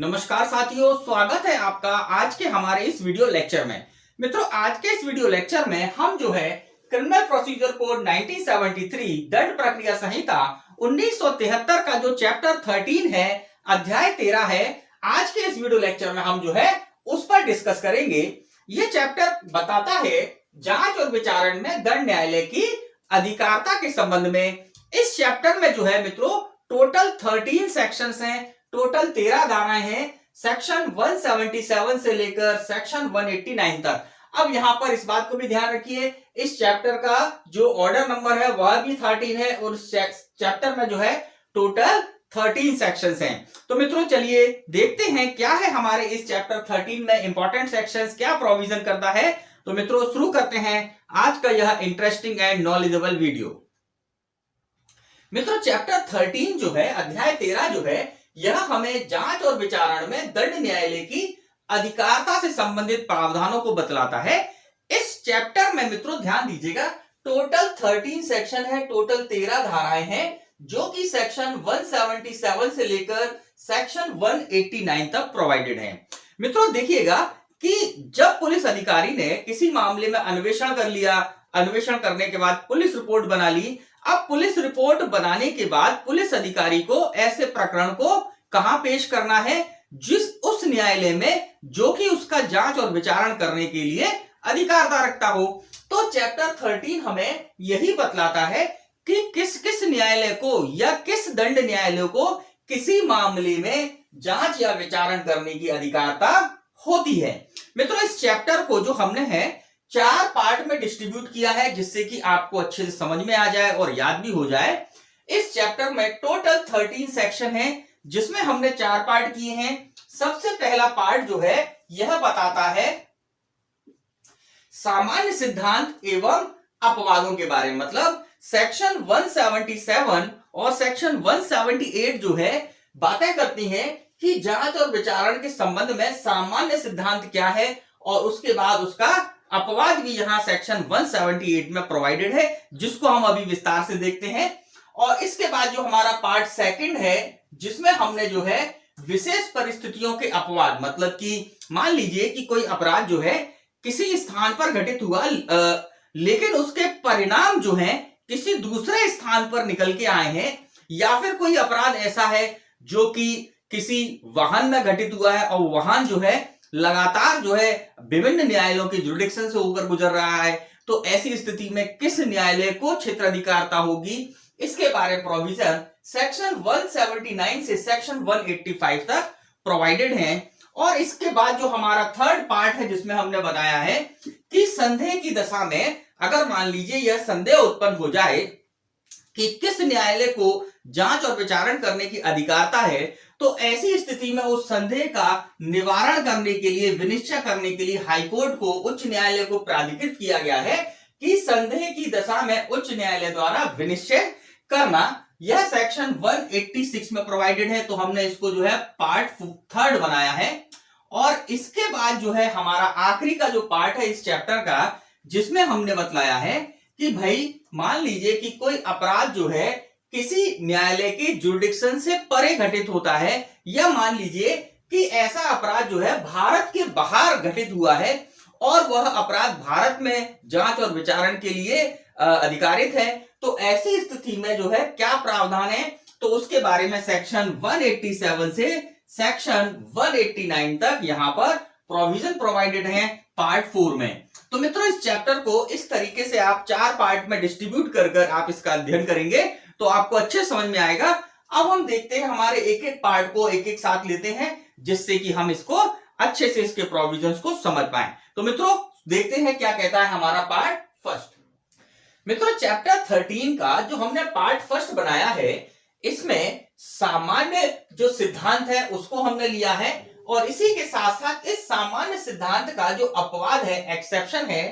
नमस्कार साथियों, स्वागत है आपका आज के हमारे इस वीडियो लेक्चर में। मित्रों, आज के इस वीडियो लेक्चर में हम जो है क्रिमिनल प्रोसीजर कोड 1973 दंड प्रक्रिया संहिता 1973 का जो चैप्टर 13 है, अध्याय 13 है, आज के इस वीडियो लेक्चर में हम जो है उस पर डिस्कस करेंगे। ये चैप्टर बताता है जांच और विचारण में दंड न्यायालय की अधिकारिता के संबंध में। इस चैप्टर में जो है मित्रों टोटल 13 सेक्शंस हैं, टोटल 13 धाराएं हैं, सेक्शन 177 से लेकर सेक्शन 189 तक। अब यहां पर इस बात को भी ध्यान रखिए, इस चैप्टर का जो ऑर्डर नंबर है वह भी 13 है और चैप्टर में जो है टोटल 13 सेक्शंस हैं। तो मित्रों चलिए देखते हैं क्या है हमारे इस चैप्टर 13 में इंपॉर्टेंट सेक्शंस, क्या प्रोविजन करता है। तो मित्रों शुरू करते हैं आज का यह इंटरेस्टिंग एंड नॉलेजेबल वीडियो। मित्रों चैप्टर 13 जो है, अध्याय 13 जो है, यह हमें जांच और विचारण में दंड न्यायालय की अधिकारिता से संबंधित प्रावधानों को बतलाता है। इस चैप्टर में मित्रों ध्यान दीजिएगा टोटल 13 सेक्शन है, टोटल 13 धाराएं हैं जो कि सेक्शन 177 से लेकर सेक्शन 189 तक प्रोवाइडेड है। मित्रों देखिएगा कि जब पुलिस अधिकारी ने किसी मामले में अन्वेषण कर लिया, अन्वेषण करने के बाद पुलिस रिपोर्ट बना ली। अब पुलिस रिपोर्ट बनाने के बाद पुलिस अधिकारी को ऐसे प्रकरण को कहां पेश करना है, जिस उस न्यायालय में जो कि उसका जांच और विचारण करने के लिए अधिकारिता रखता हो। तो चैप्टर 13 हमें यही बतलाता है कि किस किस न्यायालय को या किस दंड न्यायालय को किसी मामले में जांच या विचारण करने की अधिकारिता होती है। मित्रों इस चैप्टर को जो हमने है 4 पार्ट में डिस्ट्रीब्यूट किया है, जिससे कि आपको अच्छे से समझ में आ जाए और याद भी हो जाए। इस चैप्टर में टोटल 13 सेक्शन है, जिसमें हमने 4 पार्ट किए हैं। सबसे पहला पार्ट जो है यह बताता है सामान्य सिद्धांत एवं अपवादों के बारे में, मतलब सेक्शन 177 और सेक्शन 178 जो है बातें करती हैं कि जांच और विचारण के संबंध में सामान्य सिद्धांत क्या है, और उसके बाद उसका अपवाद भी यहां सेक्शन 178 में प्रोवाइडेड है, जिसको हम अभी विस्तार से देखते हैं। और इसके बाद जो हमारा पार्ट सेकंड है, जिसमें हमने जो है विशेष परिस्थितियों के अपवाद, मतलब कि मान लीजिए कि कोई अपराध जो है किसी स्थान पर घटित हुआ, लेकिन उसके परिणाम जो है किसी दूसरे स्थान पर निकल के आए हैं, या फिर कोई अपराध ऐसा है जो कि किसी वाहन में घटित हुआ है और वाहन जो है लगातार जो है विभिन्न न्यायालयों के जुरिडिक्शन से होकर गुजर रहा है। तो ऐसी स्थिति में किस न्यायालय को क्षेत्राधिकारता होगी, इसके बारे में प्रोविजन सेक्शन 179 से सेक्शन 185 तक प्रोवाइडेड है। और इसके बाद जो हमारा थर्ड पार्ट है, जिसमें हमने बताया है कि संदेह की दशा में अगर मान लीजिए यह संदेह उत्पन्न हो जाए कि किस न्यायालय को जांच और विचारण करने की अधिकारिता है, तो ऐसी स्थिति में उस संदेह का निवारण करने के लिए, विनिश्चय करने के लिए हाईकोर्ट को, उच्च न्यायालय को प्राधिकृत किया गया है कि संदेह की दशा में उच्च न्यायालय द्वारा विनिश्चय करना। यह सेक्शन 186 में प्रोवाइडेड है। तो हमने इसको जो है पार्ट थर्ड बनाया है। और इसके बाद जो है हमारा आखिरी का जो पार्ट है इस चैप्टर का, जिसमें हमने बतलाया है कि भाई मान लीजिए कि कोई अपराध जो है किसी न्यायालय के जुरिडिक्शन से परे घटित होता है, या मान लीजिए कि ऐसा अपराध जो है भारत के बाहर घटित हुआ है और वह अपराध भारत में जांच और विचारण के लिए अधिकारित है। तो ऐसी स्थिति में जो है क्या प्रावधान है, तो उसके बारे में सेक्शन 187 से सेक्शन 189 तक यहां पर प्रोविजन प्रोवाइडेड है पार्ट 4 में। तो मित्रों इस चैप्टर को इस तरीके से आप 4 पार्ट में डिस्ट्रीब्यूट कर आप इसका अध्ययन करेंगे तो आपको अच्छे समझ में आएगा। अब हम देखते हैं हमारे एक एक पार्ट को एक एक साथ लेते हैं, जिससे कि हम इसको अच्छे से इसके प्रोविजंस को समझ पाएं। तो मित्रों देखते हैं क्या कहता है हमारा पार्ट फर्स्ट। मित्रों चैप्टर 13 का जो हमने पार्ट फर्स्ट बनाया है, इसमें सामान्य जो सिद्धांत है उसको हमने लिया है, और इसी के साथ साथ इस सामान्य सिद्धांत का जो अपवाद है, एक्सेप्शन है,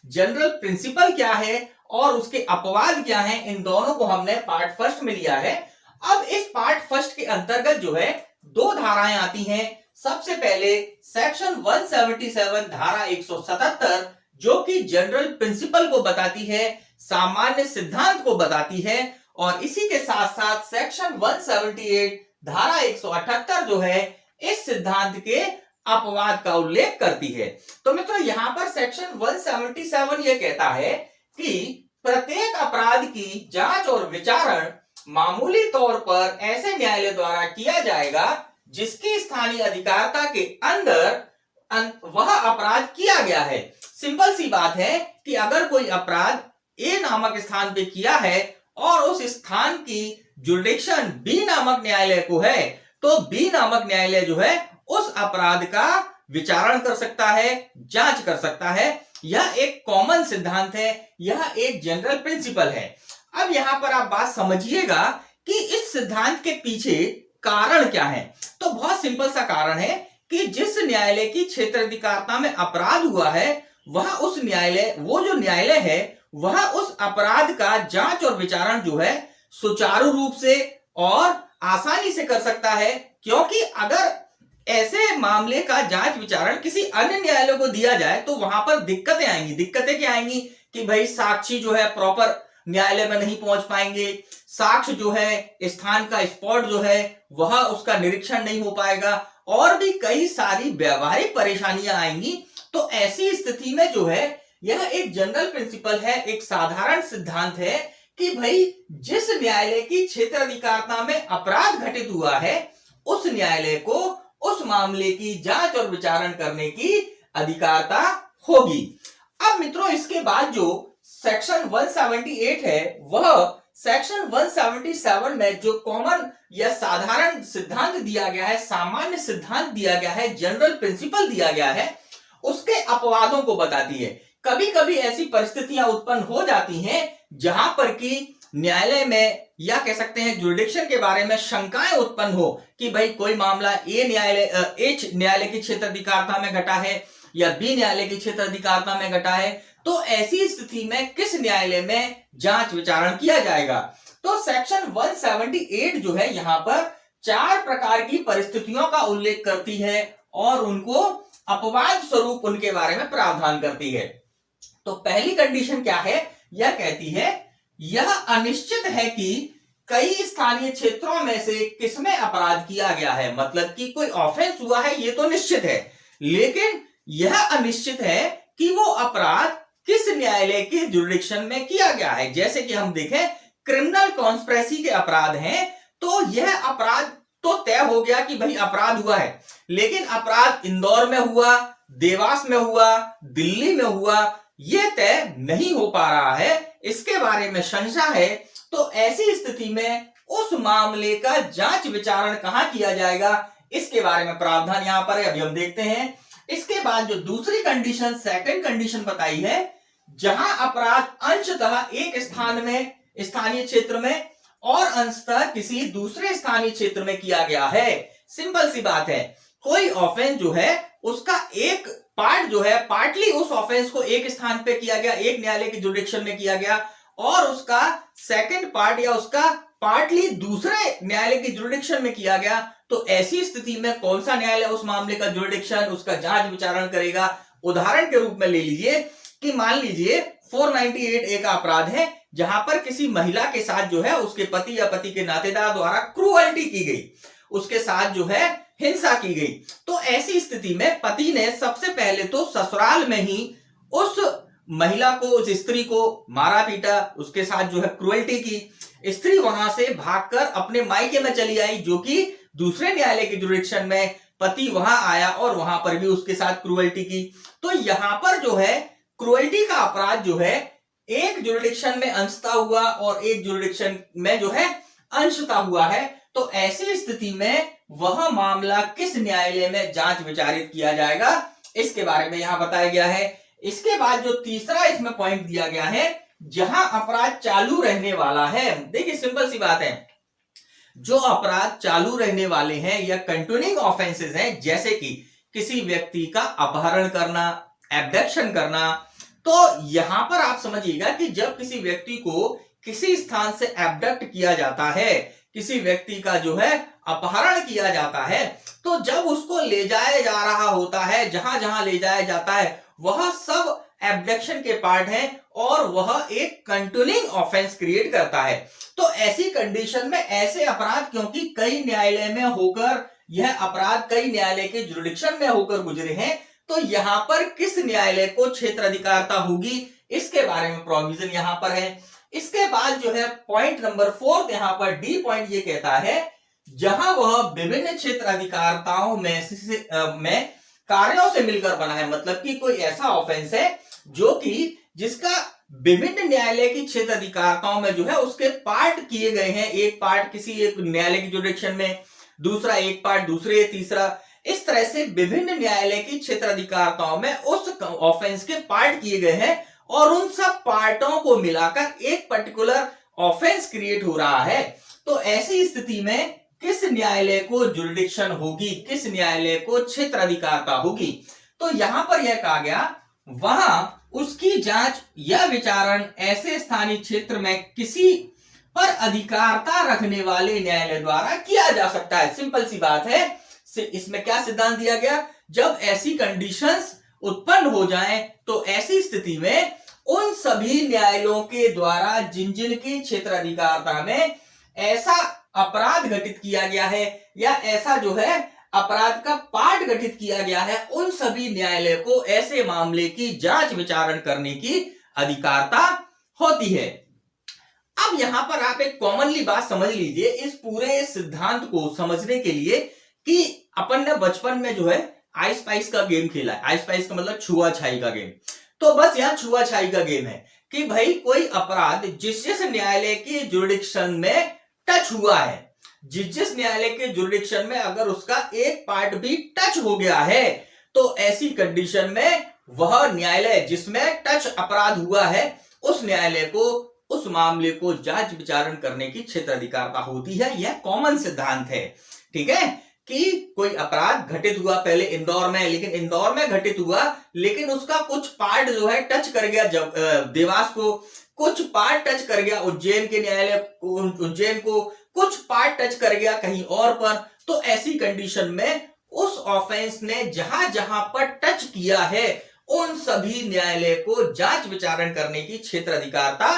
जनरल प्रिंसिपल क्या है और उसके अपवाद क्या हैं, इन दोनों को हमने पार्ट फर्स्ट में लिया है। अब इस पार्ट फर्स्ट के अंतर्गत जो है 2 धाराएं आती हैं। सबसे पहले सेक्शन 177 धारा 177 जो कि जनरल प्रिंसिपल को बताती है, सामान्य सिद्धांत को बताती है, और इसी के साथ साथ सेक्शन 178 धारा 178 जो है इस सिद्धांत के अपवाद का उल्लेख करती है। तो मित्रों यहां पर सेक्शन 177 यह कहता है कि प्रत्येक अपराध की जांच और विचारण मामूली तौर पर ऐसे न्यायालय द्वारा किया जाएगा जिसकी स्थानीय अधिकारिता के अंदर वह अपराध किया गया है। सिंपल सी बात है कि अगर कोई अपराध ए नामक स्थान पे किया है और उस स्थान की जुरिडिक्शन बी नामक न्यायालय को है, तो बी नामक न्यायालय जो है उस अपराध का विचारण कर सकता है, जांच कर सकता है। यह एक कॉमन सिद्धांत है, यह एक जनरल प्रिंसिपल है। अब यहां पर आप बात समझिएगा कि इस सिद्धांत के पीछे कारण क्या है। तो बहुत सिंपल सा कारण है कि जिस न्यायालय की क्षेत्राधिकारता में अपराध हुआ है वह उस न्यायालय, वो जो न्यायालय है वह उस अपराध का जांच और विचारण जो है सुचारू रूप से और आसानी से कर सकता है, क्योंकि अगर ऐसे मामले का जांच विचारण किसी अन्य न्यायालय को दिया जाए तो वहां पर दिक्कतें आएंगी। दिक्कतें क्या आएंगी कि भाई साक्षी जो है प्रॉपर न्यायालय में नहीं पहुंच पाएंगे, साक्ष्य जो है, स्थान का स्पॉट जो है वह उसका निरीक्षण नहीं हो पाएगा, और भी कई सारी व्यवहारिक परेशानियां आएंगी। तो ऐसी स्थिति में जो है यह एक जनरल प्रिंसिपल है, एक साधारण सिद्धांत है कि भाई जिस न्यायालय की क्षेत्राधिकारता में अपराध घटित हुआ है उस न्यायालय को उस मामले की जांच और विचारण करने की अधिकारता होगी। अब मित्रों इसके बाद जो सेक्शन 178 है वह सेक्शन 177 में जो कॉमन या साधारण सिद्धांत दिया गया है, सामान्य सिद्धांत दिया गया है, जनरल प्रिंसिपल दिया गया है, उसके अपवादों को बताती है। कभी कभी ऐसी परिस्थितियां उत्पन्न हो जाती हैं जहां पर कि न्यायालय में या कह सकते हैं जुरिडिक्शन के बारे में शंकाएं उत्पन्न हो कि भाई कोई मामला ए न्यायालय की क्षेत्राधिकारता में घटा है या बी न्यायालय की क्षेत्राधिकारता में घटा है, तो ऐसी स्थिति में किस न्यायालय में जांच विचारण किया जाएगा। तो सेक्शन 178 जो है यहां पर 4 प्रकार की परिस्थितियों का उल्लेख करती है और उनको अपवाद स्वरूप उनके बारे में प्रावधान करती है। तो पहली कंडीशन क्या है, यह कहती है यह अनिश्चित है कि कई स्थानीय क्षेत्रों में से किसमें अपराध किया गया है। मतलब कि कोई ऑफेंस हुआ है ये तो निश्चित है, लेकिन यह अनिश्चित है कि वो अपराध किस न्यायालय के जुरिडिक्शन में किया गया है। जैसे कि हम देखें क्रिमिनल कॉन्स्पिरेसी के अपराध हैं, तो यह अपराध तो तय हो गया कि भाई अपराध हुआ है, लेकिन अपराध इंदौर में हुआ, देवास में हुआ, दिल्ली में हुआ, यह तय नहीं हो पा रहा है, इसके बारे में संशय है। तो ऐसी स्थिति में उस मामले का जांच विचारण कहां किया जाएगा, इसके बारे में प्रावधान यहां पर है, अभी हम देखते हैं। इसके बाद जो दूसरी कंडीशन, सेकंड कंडीशन बताई है, जहां अपराध अंशतः एक स्थान में, स्थानीय क्षेत्र में और अंशतः किसी दूसरे स्थानीय क्षेत्र में किया गया है। सिंपल सी बात है, कोई ऑफेंस जो है उसका एक पार्ट जो है, पार्टली उस ऑफेंस को एक स्थान पे किया गया, एक न्यायालय की जुरिडिक्शन में किया गया, और उसका सेकंड पार्ट या उसका पार्टली दूसरे न्यायालय की जुरिडिक्शन में किया गया। तो ऐसी स्थिति में कौन सा न्यायालय उस मामले का जुरिडिक्शन, उसका जांच विचारण करेगा। उदाहरण के रूप में ले लीजिए कि मान लीजिए 498A का अपराध है जहां पर किसी महिला के साथ जो है उसके पति या पति के नातेदार द्वारा क्रूअल्टी की गई, उसके साथ जो है हिंसा की गई। तो ऐसी स्थिति में पति ने सबसे पहले तो ससुराल में ही उस महिला को, उस स्त्री को मारा पीटा, उसके साथ जो है क्रूअल्टी की। स्त्री वहां से भागकर अपने मायके में चली आई जो कि दूसरे न्यायालय के जुरिडिक्शन में, पति वहां आया और वहां पर भी उसके साथ क्रूअल्टी की। तो यहां पर जो है क्रूअल्टी का अपराध जो है एक जुरिडिक्शन में अंशतः हुआ और एक जुरिडिक्शन में जो है अंशतः हुआ है। तो ऐसी स्थिति में वह मामला किस न्यायालय में जांच विचारित किया जाएगा, इसके बारे में यहां बताया गया है। इसके बाद जो तीसरा इसमें पॉइंट दिया गया है, जहां अपराध चालू रहने वाला है। देखिए सिंपल सी बात है, जो अपराध चालू रहने वाले हैं या कंटिन्यूइंग ऑफेंसेस हैं, जैसे कि किसी व्यक्ति का अपहरण करना, एब्डक्शन करना, तो यहां पर आप समझिएगा कि जब किसी व्यक्ति को किसी स्थान से एब्डक्ट किया जाता है, किसी व्यक्ति का जो है अपहरण किया जाता है, तो जब उसको ले जाया जा रहा होता है, जहां जहां ले जाया जाता है वह सब एब्डक्शन के पार्ट हैं और वह एक कंटिन्यूइंग ऑफेंस क्रिएट करता है। तो ऐसी कंडीशन में ऐसे अपराध, क्योंकि कई न्यायालय में होकर यह अपराध कई न्यायालय के जुरिडिक्शन में होकर गुजरे हैं, तो यहां पर किस न्यायालय को क्षेत्र अधिकारता होगी, इसके बारे में प्रोविजन यहां पर है। इसके बाद जो है पॉइंट नंबर 4 यहां पर डी पॉइंट ये कहता है, जहां वह विभिन्न क्षेत्र अधिकारताओं में कार्यों से मिलकर बना है, मतलब कि कोई ऐसा ऑफेंस है जो कि जिसका विभिन्न न्यायालय की क्षेत्र अधिकारताओं में जो है उसके पार्ट किए गए हैं, एक पार्ट किसी एक न्यायालय की जुरिडिक्शन में, दूसरा एक पार्ट दूसरे, तीसरा, इस तरह से विभिन्न न्यायालय की क्षेत्र अधिकारताओं में उस ऑफेंस के पार्ट किए गए हैं और उन सब पार्टों को मिलाकर एक पर्टिकुलर ऑफेंस क्रिएट हो रहा है। तो ऐसी स्थिति में किस न्यायालय को जुरिडिक्शन होगी, किस न्यायालय को क्षेत्र अधिकारता होगी, तो यहां पर यह कहा गया वहां उसकी जांच या विचारण ऐसे स्थानीय क्षेत्र में किसी पर अधिकारता रखने वाले न्यायालय द्वारा किया जा सकता है। सिंपल सी बात है। इसमें क्या सिद्धांत दिया गया, जब ऐसी कंडीशंस उत्पन्न हो जाएं तो ऐसी स्थिति में उन सभी न्यायालयों के द्वारा जिन जिन की क्षेत्र अधिकारता में ऐसा अपराध घटित किया गया है या ऐसा जो है अपराध का पार्ट गठित किया गया है, उन सभी न्यायालय को ऐसे मामले की जांच विचारण करने की अधिकारता होती है। अब यहां पर आप एक कॉमनली बात समझ लीजिए इस पूरे सिद्धांत को समझने के लिए कि अपन ने बचपन में जो है आइस पाइस का गेम खेला है। आइस पाइस का मतलब छुआ छाई का गेम। तो बस यहां छुआ छाई का गेम है कि भाई कोई अपराध जिस जिस न्यायालय की जुरिडिक्शन में टच हुआ है, जिस न्यायालय के जुरिडिक्शन में अगर उसका एक पार्ट भी टच हो गया है, तो ऐसी कंडीशन में वह न्यायालय जिसमें टच अपराध हुआ है उस न्यायालय को उस मामले को जांच विचारण करने की क्षेत्र अधिकारता होती है। यह कॉमन सिद्धांत है, ठीक है, कि कोई अपराध घटित हुआ पहले इंदौर में, लेकिन इंदौर में घटित हुआ लेकिन उसका कुछ पार्ट जो है टच कर गया देवास को, कुछ पार्ट टच कर गया उज्जैन के न्यायालय उज्जैन को, कुछ पार्ट टच कर गया कहीं और पर। तो ऐसी कंडीशन में उस ऑफेंस ने जहां जहां पर टच किया है उन सभी न्यायालय को जांच विचारण करने की क्षेत्र अधिकारता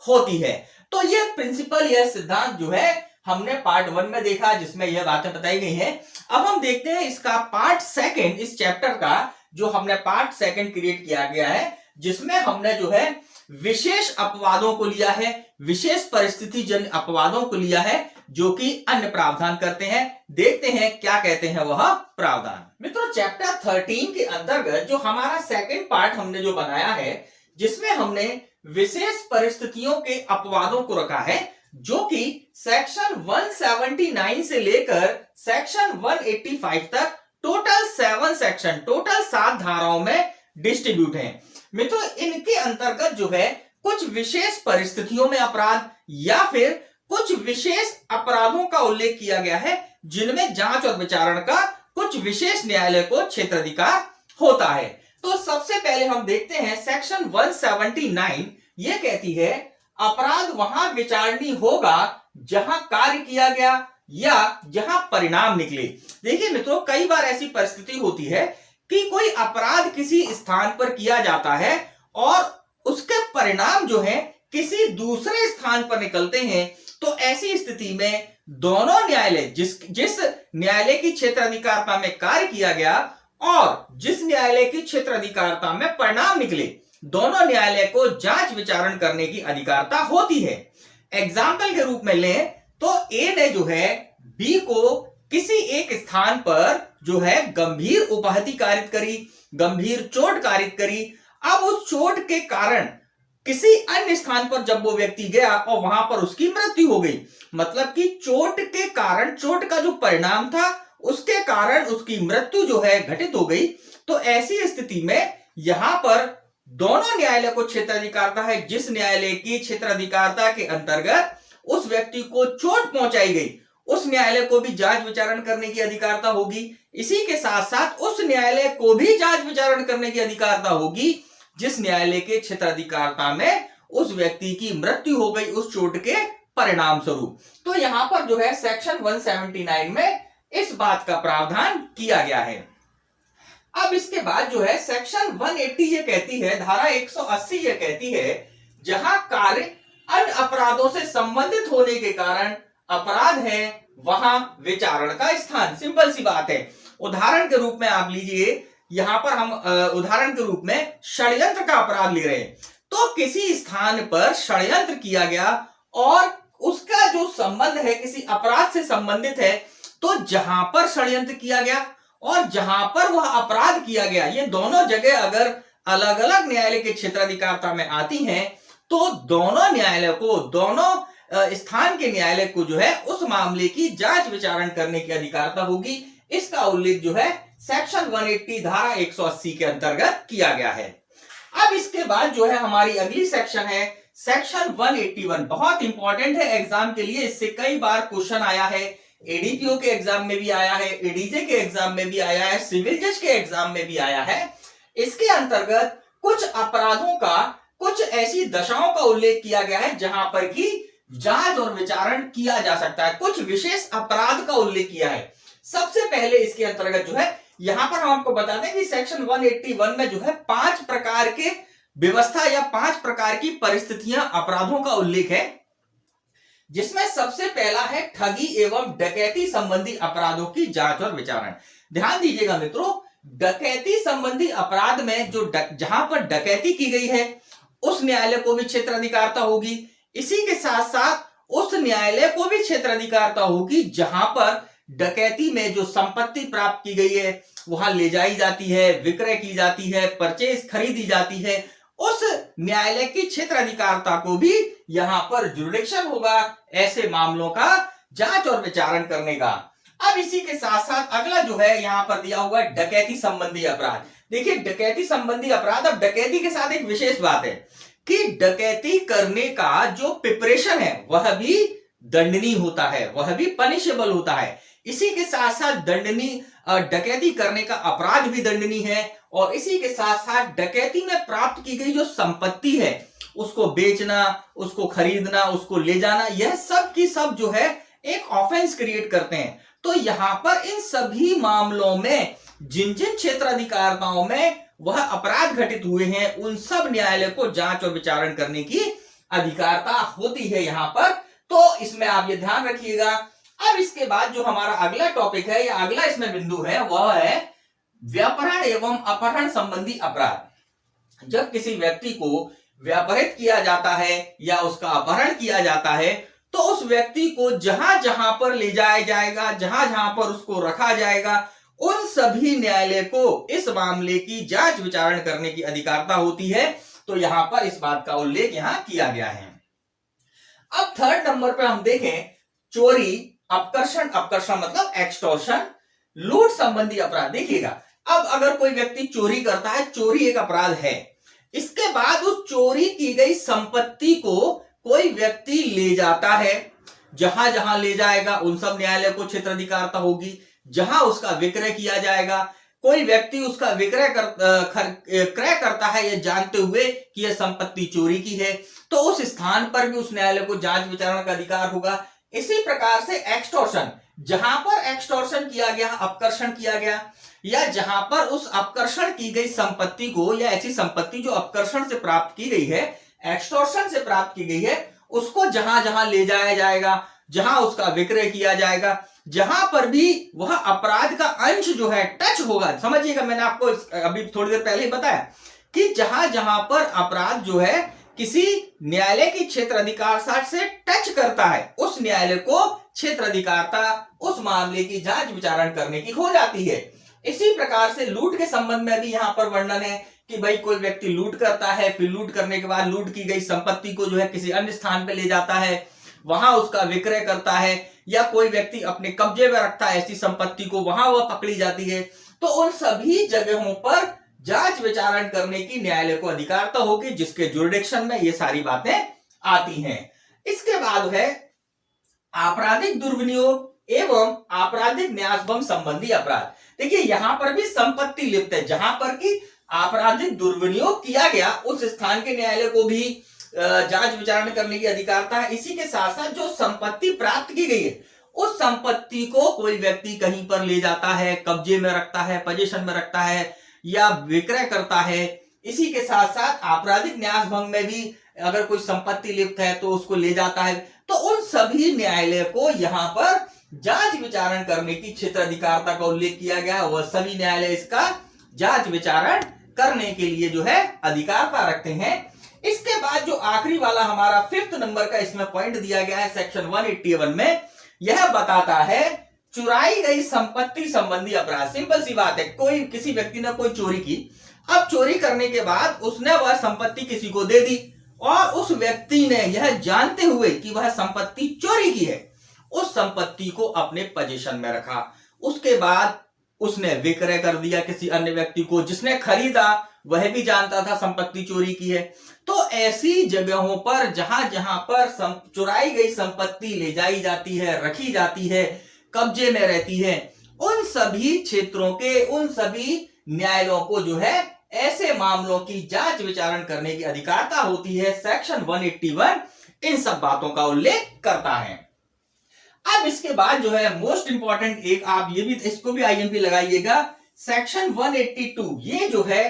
होती है। तो यह प्रिंसिपल, यह सिद्धांत जो है हमने पार्ट 1 में देखा जिसमें यह बातें बताई गई हैं। अब हम देखते हैं इसका पार्ट 2 इस चैप्टर का, जो हमने पार्ट 2 क्रिएट किया गया है, जिसमें हमने जो है विशेष अपवादों को लिया है, विशेष परिस्थिति जन्य अपवादों को लिया है जो कि अन्य प्रावधान करते हैं। देखते हैं क्या कहते हैं वह प्रावधान। मित्रों, चैप्टर 13 के अंतर्गत जो हमारा सेकंड पार्ट हमने जो बनाया है, जिसमें हमने विशेष परिस्थितियों के अपवादों को रखा है, जो कि सेक्शन 179 से लेकर सेक्शन 185 तक टोटल 7 सेक्शन, टोटल 7 धाराओं में डिस्ट्रीब्यूट है। मित्रों, इनके अंतर्गत जो है कुछ विशेष परिस्थितियों में अपराध या फिर कुछ विशेष अपराधों का उल्लेख किया गया है जिनमें जांच और विचारण का कुछ विशेष न्यायालय को क्षेत्राधिकार होता है। तो सबसे पहले हम देखते हैं सेक्शन 179 ये कहती है अपराध वहां विचारणीय होगा जहां कार्य किया गया या जहां परिणाम निकले। देखिए मित्रों, कई बार ऐसी परिस्थिति होती है कि कोई अपराध किसी स्थान पर किया जाता है और उसके परिणाम जो है किसी दूसरे स्थान पर निकलते हैं। तो ऐसी स्थिति में दोनों न्यायालय, जिस न्यायालय की क्षेत्राधिकारता में कार्य किया गया और जिस न्यायालय की क्षेत्राधिकारता में परिणाम निकले, दोनों न्यायालय को जांच विचारण करने की अधिकारता होती है। एग्जाम्पल के रूप में लें तो ए ने जो है बी को किसी एक स्थान पर जो है गंभीर उपाहति कारित करी, गंभीर चोट कारित करी। अब उस चोट के कारण किसी अन्य स्थान पर जब वो व्यक्ति गया और वहां पर उसकी मृत्यु हो गई, मतलब कि चोट के कारण, चोट का जो परिणाम था उसके कारण उसकी मृत्यु जो है घटित हो गई। तो ऐसी स्थिति में यहां पर दोनों न्यायालय को क्षेत्राधिकारता है। जिस न्यायालय की क्षेत्राधिकारता के अंतर्गत उस व्यक्ति को चोट पहुंचाई गई, उस न्यायालय को भी जांच विचारण करने की अधिकारता होगी। इसी के साथ साथ उस न्यायालय को भी जांच विचारण करने की अधिकारता होगी जिस न्यायालय के क्षेत्राधिकारता में उस व्यक्ति की मृत्यु हो गई उस चोट के परिणाम स्वरूप। तो यहां पर जो है सेक्शन 179 में इस बात का प्रावधान किया गया है। अब इसके बाद जो है सेक्शन 180 ये कहती है, धारा 180 ये कहती है, जहां कार्य अन्य अपराधों से संबंधित होने के कारण अपराध है वहां विचारण का स्थान। सिंपल सी बात है। उदाहरण के रूप में आप लीजिए, यहां पर हम उदाहरण के रूप में षड्यंत्र का अपराध ले रहे हैं। तो किसी स्थान पर षड्यंत्र किया गया और उसका जो संबंध है किसी अपराध से संबंधित है, तो जहां पर षड्यंत्र किया गया और जहां पर वह अपराध किया गया, ये दोनों जगह अगर अलग अलग न्यायालय के क्षेत्राधिकारता में आती हैं, तो दोनों न्यायालय को, दोनों स्थान के न्यायालय को जो है उस मामले की जांच विचारण करने की अधिकारता होगी। इसका उल्लेख जो है सेक्शन 180 धारा 180 के अंतर्गत किया गया है। अब इसके बाद जो है हमारी अगली सेक्शन है सेक्शन 181। बहुत इंपॉर्टेंट है एग्जाम के लिए, इससे कई बार क्वेश्चन आया है। एडीपीओ के एग्जाम में भी आया है, एडीजे के एग्जाम में भी आया है, सिविल जज के एग्जाम में भी आया है। इसके अंतर्गत कुछ अपराधों का, कुछ ऐसी दशाओं का उल्लेख किया गया है जहां पर की जांच और विचारण किया जा सकता है। कुछ विशेष अपराध का उल्लेख किया है। सबसे पहले इसके अंतर्गत जो है यहां पर हम आपको बता दें कि सेक्शन 181 में जो है 5 प्रकार के व्यवस्था या 5 प्रकार की परिस्थितियां, अपराधों का उल्लेख है, जिसमें सबसे पहला है ठगी एवं डकैती संबंधी अपराधों की जांच और विचारण। ध्यान दीजिएगा मित्रों, डकैती संबंधी अपराध में जो जहां पर डकैती की गई है उस न्यायालय को भी क्षेत्राधिकारता होगी। इसी के साथ साथ उस न्यायालय को भी क्षेत्राधिकारता होगी जहां पर डकैती में जो संपत्ति प्राप्त की गई है वहां ले जाई जाती है, विक्रय की जाती है, परचेज खरीदी जाती है, उस न्यायालय की क्षेत्राधिकारता को भी यहां पर जुरिडिक्शन होगा ऐसे मामलों का जांच और विचारण करने का। अब इसी के साथ साथ अगला जो है यहां पर दिया हुआ है डकैती संबंधी अपराध। देखिए डकैती संबंधी अपराध, अब डकैती के साथ एक विशेष बात है कि डकैती करने का जो प्रिपरेशन है वह भी दंडनीय होता है, वह भी पनिशेबल होता है। इसी के साथ साथ दंडनीय, डकैती करने का अपराध भी दंडनीय है। और इसी के साथ साथ डकैती में प्राप्त की गई जो संपत्ति है उसको बेचना, उसको खरीदना, उसको ले जाना, यह सब की सब जो है एक ऑफेंस क्रिएट करते हैं। तो यहां पर इन सभी मामलों में जिन जिन क्षेत्राधिकारताओं में वह अपराध घटित हुए हैं उन सब न्यायालय को जांच और विचारण करने की अधिकारता होती है यहां पर। तो इसमें आप ये ध्यान रखिएगा। अब इसके बाद जो हमारा अगला टॉपिक है या अगला इसमें बिंदु है वह है व्यापहरण एवं अपहरण संबंधी अपराध। जब किसी व्यक्ति को व्यापहृत किया जाता है या उसका अपहरण किया जाता है तो उस व्यक्ति को जहां जहां पर ले जाया जाएगा, जहां जहां पर उसको रखा जाएगा, उन सभी न्यायालय को इस मामले की जांच विचारण करने की अधिकारता होती है। तो यहां पर इस बात का उल्लेख यहां किया गया है। अब थर्ड नंबर पर हम देखें चोरी, अपकर्षण, अपकर्षण मतलब एक्सटॉर्शन, लूट संबंधी अपराध। देखिएगा, अब अगर कोई व्यक्ति चोरी करता है, चोरी एक अपराध है, इसके बाद उस चोरी की गई संपत्ति को कोई व्यक्ति ले जाता है, जहां जहां ले जाएगा उन सब न्यायालय को क्षेत्राधिकारता होगी। जहां उसका विक्रय किया जाएगा, कोई व्यक्ति उसका क्रय करता है ये जानते हुए कि यह संपत्ति चोरी की है, तो उस स्थान पर भी उस न्यायालय को जांच विचारण का अधिकार होगा। इसी प्रकार से एक्सटॉर्शन, जहां पर एक्सटॉर्शन किया गया, अपकर्षण किया गया, या जहां पर उस अपकर्षण की गई संपत्ति को या ऐसी संपत्ति जो अपकर्षण से प्राप्त की गई है, एक्सटॉर्शन से प्राप्त की गई है, उसको जहां जहां ले जाया जाएगा, जहां उसका विक्रय किया जाएगा, जहां पर भी वह अपराध का अंश जो है टच होगा। समझिएगा, मैंने आपको अभी थोड़ी देर पहले ही बताया कि जहां जहां पर अपराध जो है किसी न्यायालय की क्षेत्राधिकार से टच करता है, उस न्यायालय को क्षेत्राधिकारता उस मामले की जांच विचारण करने की हो जाती है। इसी प्रकार से लूट के संबंध में भी यहां पर वर्णन है कि भाई कोई व्यक्ति लूट करता है, फिर लूट करने के बाद लूट की गई संपत्ति को जो है किसी अन्य स्थान पे ले जाता है, वहां उसका विक्रय करता है, या कोई व्यक्ति अपने कब्जे में रखता है ऐसी संपत्ति को, वहां वह पकड़ी जाती है। तो उन सभी जगहों पर जांच विचारण करने की न्यायालय को अधिकारता होगी, जिसके जुरिडिक्शन में ये सारी बातें आती हैं। इसके बाद है आपराधिक दुर्विनियोग एवं आपराधिक न्यासभंग संबंधी अपराध। देखिए यहां पर भी संपत्ति लिप्त है, जहां पर कि आपराधिक दुर्विनियोग किया गया उस स्थान के न्यायालय को भी जांच विचारण करने की अधिकारता है। इसी के साथ साथ जो संपत्ति प्राप्त की गई है उस संपत्ति को कोई व्यक्ति कहीं पर ले जाता है, कब्जे में रखता है, पोजीशन में रखता है या विक्रय करता है। इसी के साथ साथ आपराधिक न्यास भंग में भी अगर कोई संपत्ति लिप्त है तो उसको ले जाता है, तो उन सभी न्यायालय को यहाँ पर जांच विचारण करने की क्षेत्राधिकारता का उल्लेख किया गया। वह सभी न्यायालय इसका जांच विचारण करने के लिए जो है अधिकारता रखते हैं। इसके बाद जो आखिरी वाला हमारा 5th नंबर का इसमें पॉइंट दिया गया है सेक्शन 181 में, यह बताता है चुराई गई संपत्ति संबंधी अपराध। सिंपल सी बात है, कोई किसी व्यक्ति ने कोई चोरी की, अब चोरी करने के बाद उसने वह संपत्ति किसी को दे दी और उस व्यक्ति ने यह जानते हुए कि वह संपत्ति चोरी की है, उस संपत्ति को अपने पोजीशन में रखा। उसके बाद उसने विक्रय कर दिया किसी अन्य व्यक्ति को, जिसने खरीदा वह भी जानता था संपत्ति चोरी की है। तो ऐसी जगहों पर जहां जहां पर चुराई गई संपत्ति ले जाई जाती है, रखी जाती है, कब्जे में रहती है, उन सभी क्षेत्रों के उन सभी न्यायालयों को जो है ऐसे मामलों की जांच विचारण करने की अधिकारता होती है। सेक्शन 181 इन सब बातों का उल्लेख करता है। अब इसके बाद जो है मोस्ट इंपॉर्टेंट एक, आप ये भी इसको भी आईएमपी लगाइएगा, सेक्शन 182 ये जो है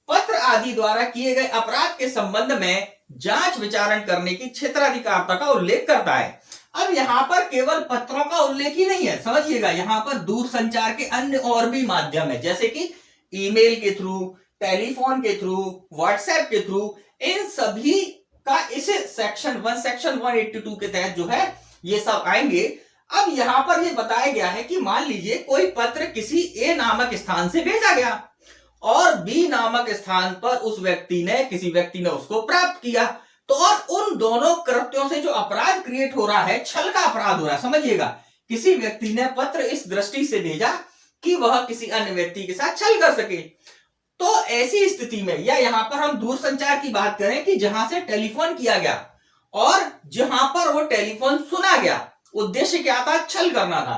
पत्र आदि द्वारा किए गए अपराध के संबंध में जांच विचारण करने की क्षेत्राधिकारता का उल्लेख करता है। अब यहां पर केवल पत्रों का उल्लेख ही नहीं है, समझिएगा, यहां पर दूरसंचार के अन्य और भी माध्यम है, जैसे कि ईमेल के थ्रू, टेलीफोन के थ्रू, व्हाट्सएप के थ्रू, इन सभी का इस सेक्शन 182 के तहत जो है ये सब आएंगे। अब यहां पर ये बताया गया है कि मान लीजिए कोई पत्र किसी ए नामक स्थान से भेजा गया और बी नामक स्थान पर किसी व्यक्ति ने उसको प्राप्त किया, तो और उन दोनों कृत्यों से जो अपराध क्रिएट हो रहा है, छल का अपराध हो रहा है, समझिएगा, किसी व्यक्ति ने पत्र इस दृष्टि से भेजा कि वह किसी अन्य व्यक्ति के साथ छल कर सके। तो ऐसी स्थिति में, या यहां पर हम दूरसंचार की बात करें कि जहां से टेलीफोन किया गया और जहां पर वो टेलीफोन सुना गया, उद्देश्य क्या था, छल करना था।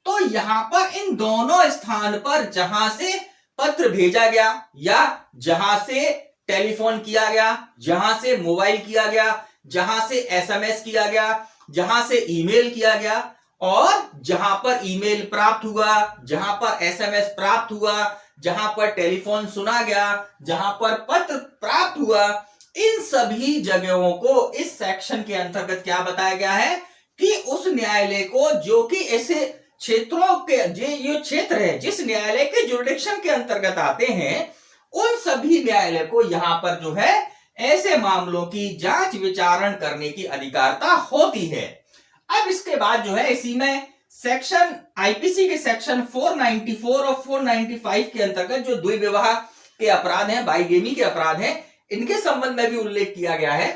तो यहां पर इन दोनों स्थान पर जहां से पत्र भेजा गया या जहां से टेलीफोन किया गया, जहां से मोबाइल किया गया, जहां से एसएमएस किया गया, जहां से ईमेल किया गया और जहां पर ईमेल प्राप्त हुआ, जहां पर एसएमएस प्राप्त हुआ, जहां पर टेलीफोन सुना गया, जहां पर पत्र प्राप्त हुआ, इन सभी जगहों को इस सेक्शन के अंतर्गत क्या बताया गया है कि उस न्यायालय को, जो कि ऐसे क्षेत्रों के ये क्षेत्र है जिस न्यायालय के जुरिडिक्शन के अंतर्गत आते हैं, उन सभी न्यायालय को यहां पर जो है ऐसे मामलों की जांच विचारण करने की अधिकारता होती है। अब इसके बाद जो है इसी में सेक्शन आईपीसी के सेक्शन 494 और 495 के अंतर्गत जो द्विविवाह के अपराध हैं, बाइगेमी के अपराध हैं, इनके संबंध में भी उल्लेख किया गया है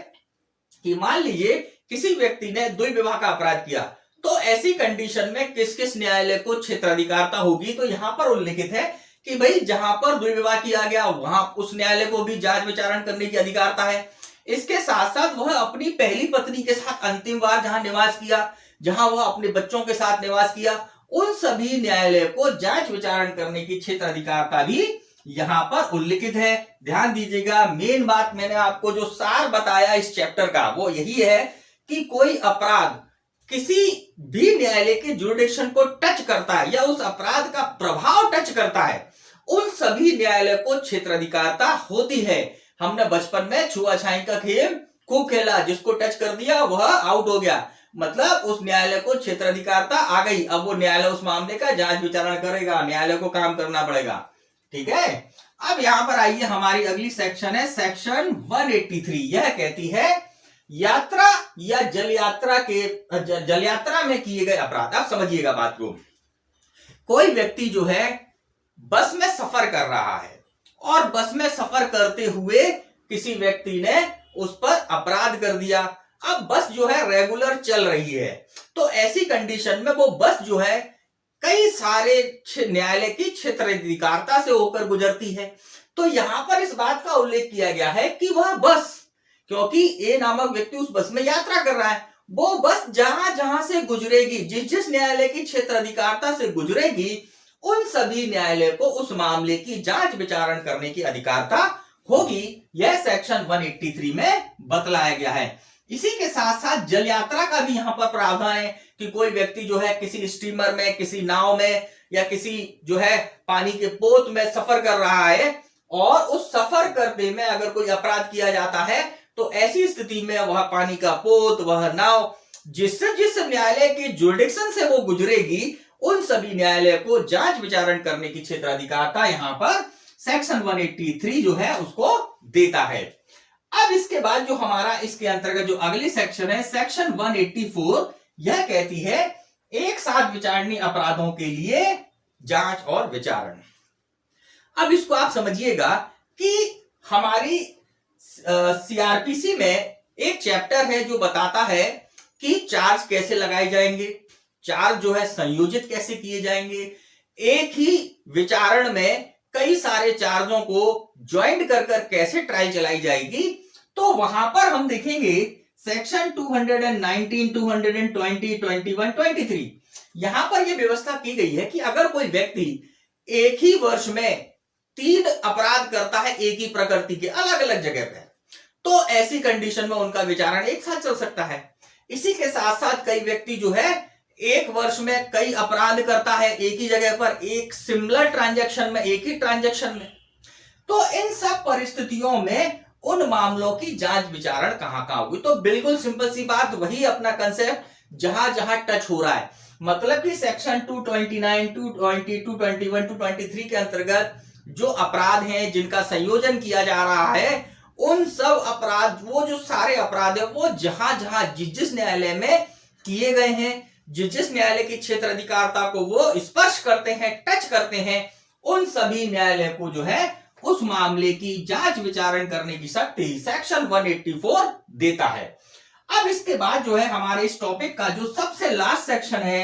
कि मान लीजिए किसी व्यक्ति ने द्विविवाह का अपराध किया, तो ऐसी कंडीशन में किस किस न्यायालय को क्षेत्राधिकारता होगी। तो यहां पर उल्लेखित है कि भाई जहां पर द्विविवाह किया गया वहां उस न्यायालय को भी जांच विचारण करने की अधिकारता है। इसके साथ साथ वह अपनी पहली पत्नी के साथ अंतिम बार जहां निवास किया, जहां वह अपने बच्चों के साथ निवास किया, उन सभी न्यायालय को जांच विचारण करने की क्षेत्राधिकारता भी यहां पर उल्लिखित है। ध्यान दीजिएगा, मेन बात मैंने आपको जो सार बताया इस चैप्टर का वो यही है कि कोई अपराध किसी भी न्यायालय के जुरिडिक्शन को टच करता है या उस अपराध का प्रभाव टच करता है, उन सभी न्यायालय को क्षेत्राधिकारता होती है। हमने बचपन में छुआछाई का खेल खूब खेला, जिसको टच कर दिया वह आउट हो गया, मतलब उस न्यायालय को क्षेत्राधिकारता आ गई। अब वो न्यायालय उस मामले का जांच विचारण करेगा, न्यायालय को काम करना पड़ेगा। ठीक है, अब यहां पर आइए, हमारी अगली सेक्शन है सेक्शन 183। यह कहती है यात्रा या जल यात्रा में किए गए अपराध। आप समझिएगा बात को, कोई व्यक्ति जो है बस में सफर कर रहा है और बस में सफर करते हुए किसी व्यक्ति ने उस पर अपराध कर दिया। अब बस जो है रेगुलर चल रही है, तो ऐसी कंडीशन में वो बस जो है कई सारे न्यायालय की क्षेत्राधिकारता से होकर गुजरती है। तो यहां पर इस बात का उल्लेख किया गया है कि वह बस, क्योंकि ए नामक व्यक्ति उस बस में यात्रा कर रहा है, वो बस जहां जहां से गुजरेगी, जिस जिस न्यायालय की क्षेत्राधिकारता से गुजरेगी, उन सभी न्यायालय को उस मामले की जांच विचारण करने की अधिकारता होगी। यह सेक्शन 183 में बतलाया गया है। इसी के साथ साथ जल यात्रा का भी यहां पर प्रावधान है कि कोई व्यक्ति जो है किसी स्टीमर में, किसी नाव में या किसी जो है पानी के पोत में सफर कर रहा है और उस सफर करने में अगर कोई अपराध किया जाता है, तो ऐसी स्थिति में वह पानी का पोत, वह नाव जिस न्यायालय के जुरिडिक्शन से वो गुजरेगी उन सभी न्यायालय को जांच विचारण करने की क्षेत्राधिकारता यहां पर सेक्शन 183 जो है उसको देता है। अब इसके बाद जो हमारा इसके अंतर्गत जो अगली सेक्शन है सेक्शन 184, यह कहती है एक साथ विचारणीय अपराधों के लिए जांच और विचारण। अब इसको आप समझिएगा कि हमारी सीआरपीसी में एक चैप्टर है जो बताता है कि चार्ज कैसे लगाए जाएंगे, चार्ज जो है संयोजित कैसे किए जाएंगे, एक ही विचारण में कई सारे चार्जों को ज्वाइंट कर कैसे ट्रायल चलाई जाएगी। तो वहां पर हम देखेंगे सेक्शन 219, 220, 21, 23, यहां पर यह व्यवस्था की गई है कि अगर कोई व्यक्ति एक ही वर्ष में 3 अपराध करता है एक ही प्रकृति के अलग अलग जगह पे, तो ऐसी कंडीशन में उनका विचारण एक साथ चल सकता है। इसी के साथ साथ कई व्यक्ति जो है एक वर्ष में कई अपराध करता है एक ही जगह पर, एक सिमिलर ट्रांजैक्शन में, एक ही ट्रांजैक्शन में, तो इन सब परिस्थितियों में उन मामलों की जांच विचारण कहां कहां होगी। तो बिल्कुल सिंपल सी बात, वही अपना कंसेप्ट जहां जहां टच हो रहा है, मतलब कि सेक्शन 229, 220, 221, 223 के अंतर्गत जो अपराध हैं जिनका संयोजन किया जा रहा है, उन सब अपराध, वो जो सारे अपराध है वो जहां जहां जिस न्यायालय में किए गए हैं, जिस न्यायालय की क्षेत्र अधिकारता को वो स्पर्श करते हैं, टच करते हैं, उन सभी न्यायालय को जो है उस मामले की जांच विचारण करने की शक्ति सेक्शन 184 देता है। अब इसके बाद जो है हमारे इस टॉपिक का जो सबसे लास्ट सेक्शन है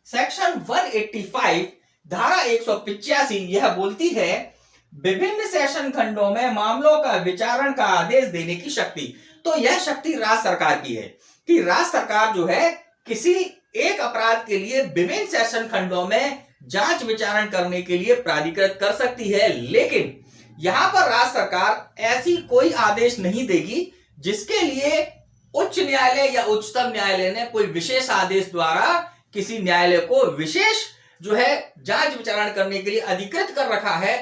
सेक्शन 185 धारा 185, यह बोलती है विभिन्न सेशन खंडों में मामलों का विचारण का आदेश देने की शक्ति। तो यह शक्ति राज्य सरकार की है कि राज्य सरकार जो है किसी एक अपराध के लिए विभिन्न सेशन खंडों में जांच विचारण करने के लिए प्राधिकृत कर सकती है, लेकिन यहां पर राज्य सरकार ऐसी कोई आदेश नहीं देगी जिसके लिए उच्च न्यायालय या उच्चतम न्यायालय ने कोई विशेष आदेश द्वारा किसी न्यायालय को विशेष जो है जांच विचारण करने के लिए अधिकृत कर रखा है।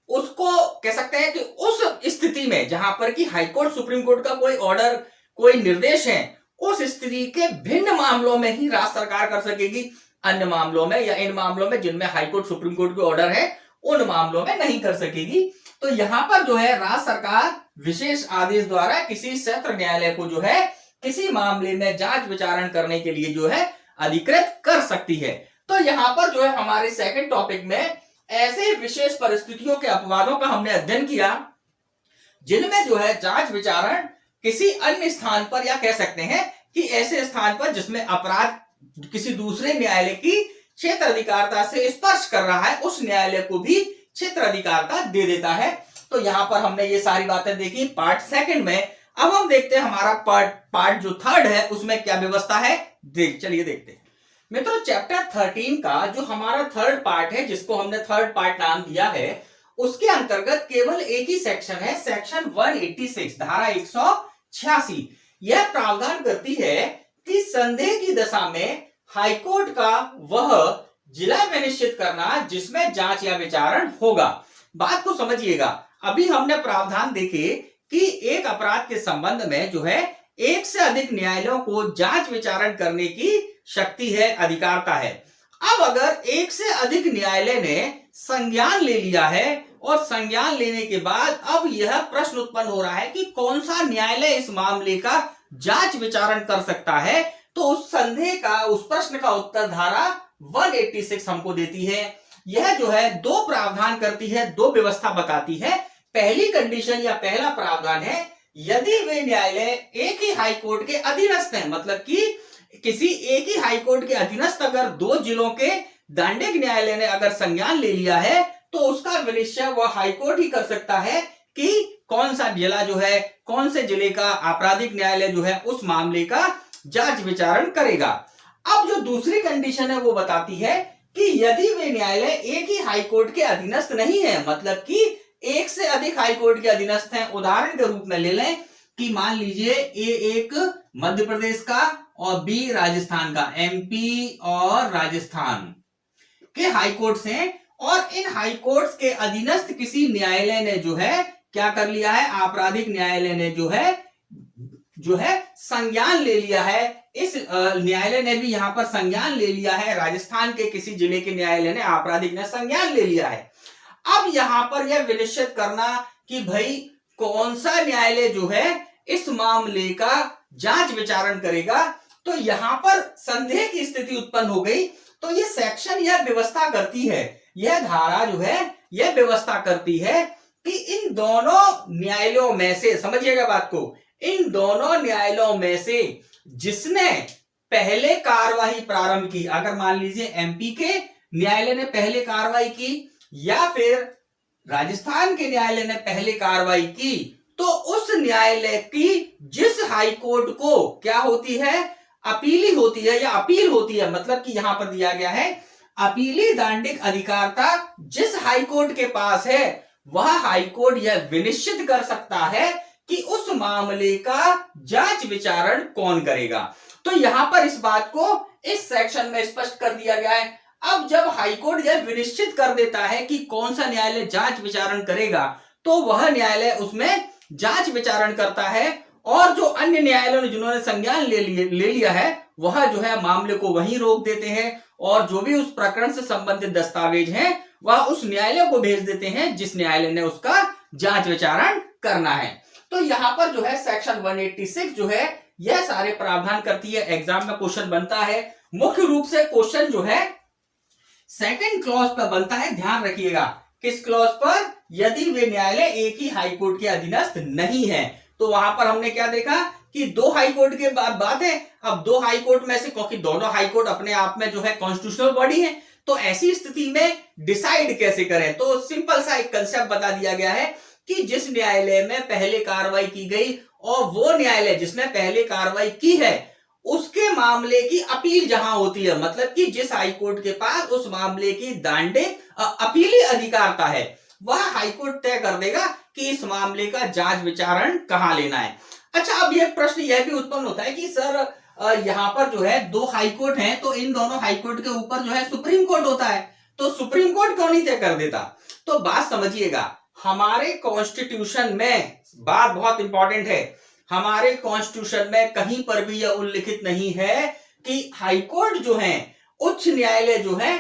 उसको कह सकते हैं कि उस स्थिति में जहां पर कि हाईकोर्ट सुप्रीम कोर्ट का कोई ऑर्डर, कोई निर्देश है, उस स्थिति के भिन्न मामलों में ही राज्य सरकार कर सकेगी, अन्य मामलों में या इन मामलों में जिनमें हाईकोर्ट सुप्रीम कोर्ट के ऑर्डर है उन मामलों में नहीं कर सकेगी। तो यहां पर जो है राज्य सरकार विशेष आदेश द्वारा किसी सत्र न्यायालय को जो है किसी मामले में जांच विचारण करने के लिए जो है अधिकृत कर सकती है। तो यहां पर जो है हमारे सेकंड टॉपिक में ऐसे विशेष परिस्थितियों के अपवादों का हमने अध्ययन किया जिनमें जो है जांच विचारण किसी अन्य स्थान पर, या कह सकते हैं कि ऐसे स्थान पर जिसमें अपराध किसी दूसरे न्यायालय की क्षेत्र अधिकारता से स्पर्श कर रहा है, उस न्यायालय को भी क्षेत्र अधिकारता दे देता है। तो यहां पर हमने ये सारी बातें देखी पार्ट सेकंड में। अब हम देखते हैं हमारा पार्ट जो थर्ड है उसमें क्या व्यवस्था है, चलिए देखते हैं। मित्रों, चैप्टर 13 का जो हमारा थर्ड पार्ट है, जिसको हमने थर्ड पार्ट नाम दिया है, उसके अंतर्गत केवल एक ही सेक्शन है, सेक्शन 186 धारा 186। यह प्रावधान करती है कि संदेह की दशा में हाईकोर्ट का वह जिला में निश्चित करना जिसमें जांच या विचारण होगा। बात को समझिएगा, अभी हमने प्रावधान देखे कि एक अपराध के संबंध में जो है एक से अधिक न्यायालयों को जांच विचारण करने की शक्ति है, अधिकारता है। अब अगर एक से अधिक न्यायालय ने संज्ञान ले लिया है और संज्ञान लेने के बाद अब यह प्रश्न उत्पन्न हो रहा है कि कौन सा न्यायालय इस मामले का जांच विचारण कर सकता है, तो उस संदेह का, उस प्रश्न का उत्तर धारा 186 हमको देती है। यह जो है दो प्रावधान करती है, दो व्यवस्था बताती है। पहली कंडीशन या पहला प्रावधान है यदि वे न्यायालय एक ही हाईकोर्ट के अधीनस्थ हैं, मतलब कि किसी एक ही हाईकोर्ट के अधीनस्थ अगर दो जिलों के दंडिक न्यायालय ने अगर संज्ञान ले लिया है तो उसका विनिश्चय वह हाईकोर्ट ही कर सकता है कि कौन सा जिला जो है, कौन से जिले का आपराधिक न्यायालय जो है उस मामले का जांच विचारण करेगा। अब जो दूसरी कंडीशन है वो बताती है कि यदि वे न्यायालय एक ही हाईकोर्ट के अधीनस्थ नहीं है, मतलब कि एक से अधिक हाईकोर्ट के अधीनस्थ हैं। उदाहरण के रूप में ले लें कि मान लीजिए ए एक मध्य प्रदेश का और बी राजस्थान का, एमपी और राजस्थान के हाईकोर्ट्स हैं, और इन हाईकोर्ट्स के अधीनस्थ किसी न्यायालय ने जो है क्या कर लिया है, आपराधिक न्यायालय ने जो है जो है संज्ञान ले लिया है। इस न्यायालय ने भी यहां पर संज्ञान ले लिया है, राजस्थान के किसी जिले के न्यायालय ने, आपराधिक ने संज्ञान ले लिया है। अब यहां पर यह विनिश्चित करना कि भाई कौन सा न्यायालय जो है इस मामले का जांच विचारण करेगा, तो यहां पर संदेह की स्थिति उत्पन्न हो गई। तो ये सेक्शन यह व्यवस्था करती है, यह धारा जो है यह व्यवस्था करती है कि इन दोनों न्यायालयों में से, समझिएगा बात को, इन दोनों न्यायालयों में से जिसने पहले कार्रवाई प्रारंभ की, अगर मान लीजिए एमपी के न्यायालय ने पहले कार्रवाई की या फिर राजस्थान के न्यायालय ने पहले कार्रवाई की, तो उस न्यायालय की जिस हाईकोर्ट को क्या होती है, अपीली होती है या अपील होती है, मतलब कि यहां पर दिया गया है अपीली दांडिक अधिकारता जिस हाईकोर्ट के पास है, वह हाईकोर्ट यह विनिश्चित कर सकता है कि उस मामले का जांच विचारण कौन करेगा। तो यहां पर इस बात को इस सेक्शन में स्पष्ट कर दिया गया है। अब जब हाईकोर्ट यह विनिश्चित कर देता है कि कौन सा न्यायालय जांच विचारण करेगा, तो वह न्यायालय उसमें जांच विचारण करता है, और जो अन्य न्यायालयों ने जिन्होंने संज्ञान ले लिया है, वह जो है मामले को वहीं रोक देते हैं, और जो भी उस प्रकरण से संबंधित दस्तावेज हैं वह उस न्यायालय को भेज देते हैं जिस न्यायालय ने उसका जांच विचारण करना है। तो यहां पर जो है सेक्शन 186 जो है यह सारे प्रावधान करती है। एग्जाम में क्वेश्चन बनता है, मुख्य रूप से क्वेश्चन जो है सेकंड क्लॉज पर बनता है, ध्यान रखिएगा। किस क्लॉज पर? यदि वे न्यायालय एक ही हाईकोर्ट के अधीनस्थ नहीं है। तो वहां पर हमने क्या देखा कि दो हाईकोर्ट के बात है। अब दो हाईकोर्ट में से, क्योंकि दोनों हाईकोर्ट अपने आप में जो है कॉन्स्टिट्यूशनल बॉडी है, तो ऐसी स्थिति में डिसाइड कैसे करें, तो सिंपल सा एक कंसेप्ट बता दिया गया है कि जिस न्यायालय में पहले कार्रवाई की गई और वो न्यायालय जिसने पहले कार्रवाई की है उसके मामले की अपील जहां होती है, मतलब कि जिस हाईकोर्ट के पास उस मामले की दांडिक अपीली अधिकारता है, वह हाईकोर्ट तय कर देगा कि इस मामले का जांच विचारण कहां लेना है। अच्छा, अब यह प्रश्न यह भी उत्पन्न होता है कि सर यहां पर जो है दो हाईकोर्ट हैं, तो इन दोनों हाईकोर्ट के ऊपर जो है सुप्रीम कोर्ट होता है, तो सुप्रीम कोर्ट क्यों नहीं तय कर देता? तो बात समझिएगा, हमारे कॉन्स्टिट्यूशन में, बात बहुत इंपॉर्टेंट है, हमारे कॉन्स्टिट्यूशन में कहीं पर भी यह उल्लिखित नहीं है कि हाईकोर्ट जो है, उच्च न्यायालय जो है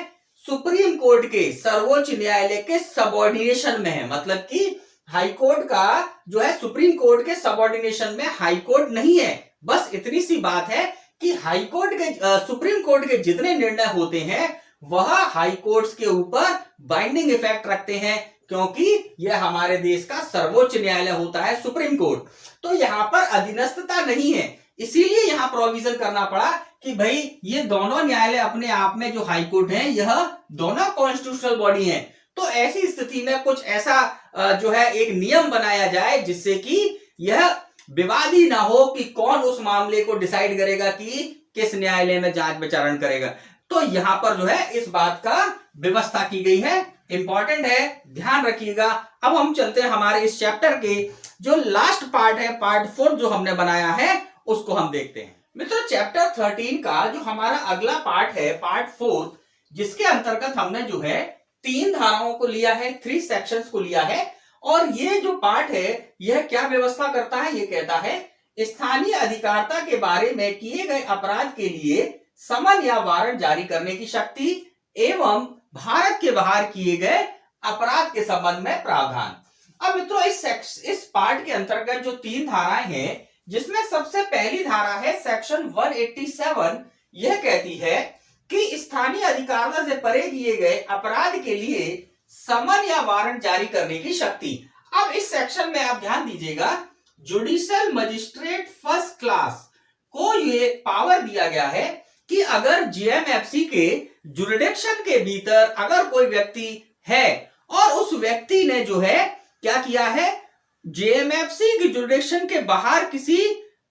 सुप्रीम कोर्ट के, सर्वोच्च न्यायालय के सबऑर्डिनेशन में है। मतलब कि हाईकोर्ट का जो है सुप्रीम कोर्ट के सबऑर्डिनेशन में हाईकोर्ट नहीं है। बस इतनी सी बात है कि हाईकोर्ट के सुप्रीम कोर्ट के जितने निर्णय होते हैं वह हाईकोर्ट्स के ऊपर बाइंडिंग इफेक्ट रखते हैं, क्योंकि यह हमारे देश का सर्वोच्च न्यायालय होता है सुप्रीम कोर्ट। तो यहां पर अधीनस्थता नहीं है, इसीलिए यहां प्रोविजन करना पड़ा कि भाई ये दोनों न्यायालय अपने आप में जो हाईकोर्ट हैं यह दोनों कॉन्स्टिट्यूशनल बॉडी हैं। तो ऐसी स्थिति में कुछ ऐसा जो है एक नियम बनाया जाए जिससे कि यह विवाद ही ना हो कि कौन उस मामले को डिसाइड करेगा कि किस न्यायालय में जांच विचारण करेगा। तो यहां पर जो है इस बात का व्यवस्था की गई है, इंपॉर्टेंट है, ध्यान रखिएगा। अब हम चलते हैं हमारे इस चैप्टर के जो लास्ट पार्ट है, पार्ट 4 जो हमने बनाया है उसको हम देखते हैं। मित्रों, चैप्टर 13 का जो हमारा अगला पार्ट है, पार्ट 4, जिसके अंतर्गत हमने जो है 3 धाराओं को लिया है, 3 सेक्शंस को लिया है। और ये जो पार्ट है यह क्या व्यवस्था करता है? ये कहता है स्थानीय अधिकारता के बारे में किए गए अपराध के लिए समन या वारंट जारी करने की शक्ति एवं भारत के बाहर किए गए अपराध के संबंध में प्रावधान। अब मित्रों, इस पार्ट के अंतर्गत जो 3 धाराएं हैं, जिसमें सबसे पहली धारा है सेक्शन 187, यह कहती है कि स्थानीय अधिकारता से परे किए गए अपराध के लिए समन या वारंट जारी करने की शक्ति। अब इस सेक्शन में आप ध्यान दीजिएगा, जुडिशियल मजिस्ट्रेट फर्स्ट क्लास को ये पावर दिया गया है कि अगर जेएमएफसी के जुरिडिक्शन के भीतर अगर कोई व्यक्ति है और उस व्यक्ति ने जो है क्या किया है, जेएमएफसी की जुरिडिक्शन के बाहर किसी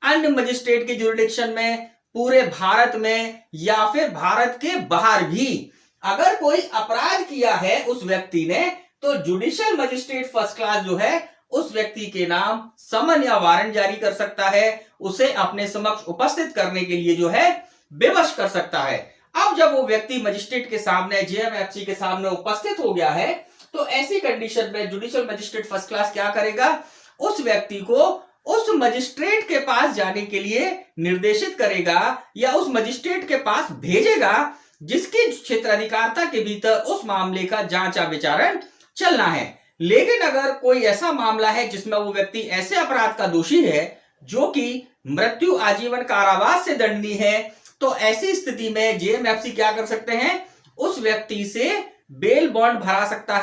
अन्य मजिस्ट्रेट के जुरिडिक्शन में, पूरे भारत में या फिर भारत के बाहर भी अगर कोई अपराध किया है उस व्यक्ति ने, तो जुडिशियल मजिस्ट्रेट फर्स्ट क्लास जो है उस व्यक्ति के नाम समन या वारंट जारी कर सकता है, उसे अपने समक्ष उपस्थित करने के लिए जो है विवश कर सकता है। अब जब वो व्यक्ति मजिस्ट्रेट के सामने, जेएमएफसी के सामने उपस्थित हो गया है, तो ऐसी कंडीशन में जुडिशियल मजिस्ट्रेट फर्स्ट क्लास क्या करेगा, उस व्यक्ति को उस मजिस्ट्रेट के पास जाने के लिए निर्देशित करेगा या उस मजिस्ट्रेट के पास भेजेगा जिसकी क्षेत्राधिकारता के भीतर उस मामले का जांच या विचारण चलना है। लेकिन अगर कोई ऐसा मामला है जिसमें वो व्यक्ति ऐसे अपराध का दोषी है जो कि मृत्यु आजीवन कारावास से दंडनीय है, तो ऐसी स्थिति में जेएमएफसी क्या कर सकते हैं, उस व्यक्ति से बेल बॉन्ड भरा सकता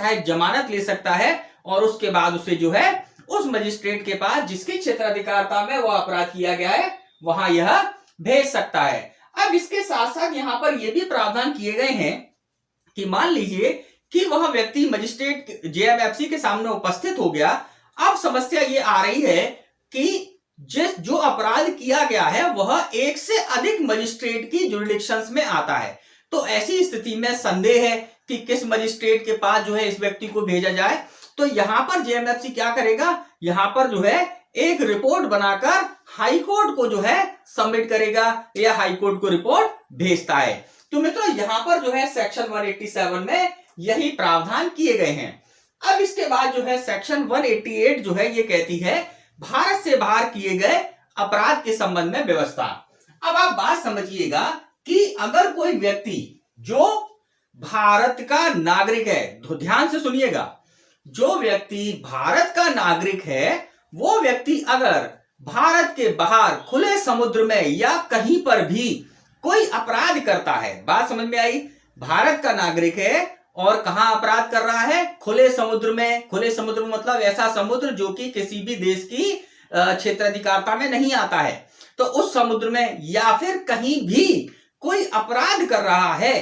है, जमानत ले सकता है और उसके बाद उसे जो है उस मजिस्ट्रेट के पास जिसकी क्षेत्राधिकारता में वो अपराध किया गया है वहां यह भेज सकता है। अब इसके साथ साथ यहां पर यह भी प्रावधान किए गए हैं कि मान लीजिए कि वह व्यक्ति मजिस्ट्रेट जेएमएफसी के सामने उपस्थित हो गया। अब समस्या ये आ रही है कि जो अपराध किया गया है वह एक से अधिक मजिस्ट्रेट की जुरिडिक्शंस में आता है, तो ऐसी स्थिति में संदेह है कि किस मजिस्ट्रेट के पास जो है इस व्यक्ति को भेजा जाए। तो यहां पर जेएमएफसी क्या करेगा, यहां पर जो है एक रिपोर्ट बनाकर हाई कोर्ट को जो है सबमिट करेगा या हाई कोर्ट को रिपोर्ट भेजता है। तो मित्रों यहां पर जो है सेक्शन 187 में यही प्रावधान किए गए हैं। अब इसके बाद जो है सेक्शन 188 जो है ये कहती है भारत से बाहर किए गए अपराध के संबंध में व्यवस्था। अब आप बात समझिएगा कि अगर कोई व्यक्ति जो भारत का नागरिक है, तो ध्यान से सुनिएगा, जो व्यक्ति भारत का नागरिक है वो व्यक्ति अगर भारत के बाहर खुले समुद्र में या कहीं पर भी कोई अपराध करता है, बात समझ में आई, भारत का नागरिक है और कहां अपराध कर रहा है, खुले समुद्र में। खुले समुद्र में मतलब ऐसा समुद्र जो कि किसी भी देश की क्षेत्राधिकारता में नहीं आता है, तो उस समुद्र में या फिर कहीं भी कोई अपराध कर रहा है,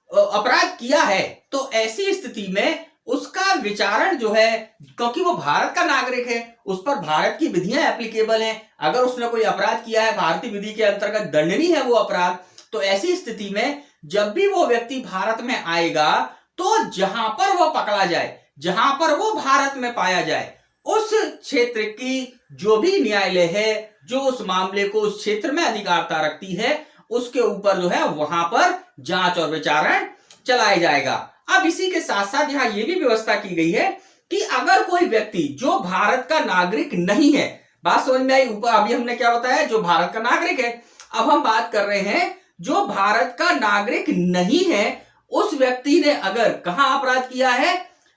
अपराध किया है, तो ऐसी स्थिति में उसका विचारण जो है, क्योंकि वो भारत का नागरिक है, उस पर भारत की विधियां एप्लीकेबल हैं। अगर उसने कोई अपराध किया है भारतीय विधि के अंतर्गत दंडनीय है वो अपराध, तो ऐसी स्थिति में जब भी वो व्यक्ति भारत में आएगा तो जहां पर वो पकड़ा जाए, जहां पर वो भारत में पाया जाए, उस क्षेत्र की जो भी न्यायालय है जो उस मामले को उस क्षेत्र में अधिकारता रखती है उसके ऊपर जो है वहां पर जांच और विचारण चलाया जाएगा। अब इसी के साथ साथ यहां यह भी व्यवस्था की गई है कि अगर कोई व्यक्ति जो भारत का नागरिक नहीं है, बात समझ में आई, ऊपर अभी हमने क्या बताया, जो भारत का नागरिक है, अब हम बात कर रहे हैं जो भारत का नागरिक नहीं है, उस व्यक्ति ने अगर कहां अपराध किया है,